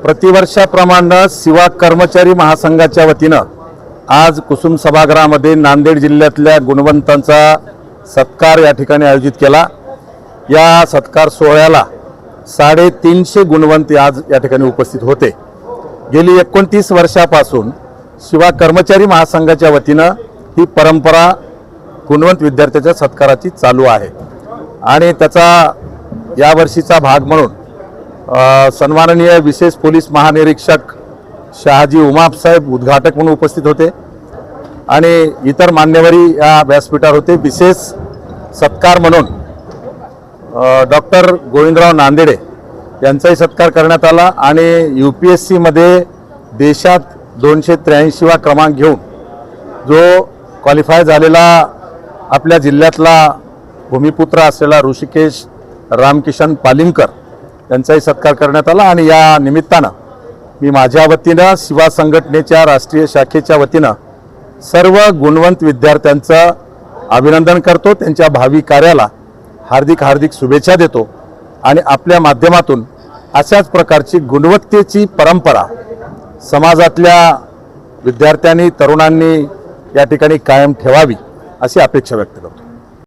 प्रतिवर्षाप्रमाणे सेवा कर्मचारी महासंघाच्या वतीनं आज कुसुम सभागृहामध्ये नांदेड जिल्ह्यातल्या गुणवंतांचा सत्कार या ठिकाणी आयोजित केला। या सत्कार सोहळ्याला 350 गुणवंत आज या ठिकाणी उपस्थित होते। गेली 29 वर्षापासून सेवा कर्मचारी महासंघाच्या वतीनं ही परंपरा गुणवंत विद्यार्थ्यांच्या सत्काराची चालू आहे आणि त्याचा यावर्षीचा भाग म्हणून सन्माननीय विशेष पोलीस महानिरीक्षक शहाजी उमाप साहेब उद्घाटक म्हणून उपस्थित होते आणि इतर मान्यवरी या व्यासपीठावर होते। विशेष सत्कार म्हणून डॉक्टर गोविंदराव नांदेडे यांचाही सत्कार करण्यात आला आणि UPSC मध्ये देशात 283वा क्रमांक घेऊन जो क्वालिफाय झालेला आपल्या जिल्ह्यातला भूमिपुत्र असलेला ऋषिकेश रामकिशन पालिमकर यांचाही सत्कार करण्यात आला। आणि या निमित्तानं मी माझ्या वतीनं सेवा संघटनेच्या राष्ट्रीय शाखेच्या वतीनं सर्व गुणवंत विद्यार्थ्यांचं अभिनंदन करतो, त्यांच्या भावी कार्याला हार्दिक हार्दिक शुभेच्छा देतो आणि आपल्या माध्यमातून अशाच प्रकारची गुणवत्तेची परंपरा समाजातल्या विद्यार्थ्यांनी तरुणांनी या ठिकाणी कायम ठेवावी अशी अपेक्षा व्यक्त करतो।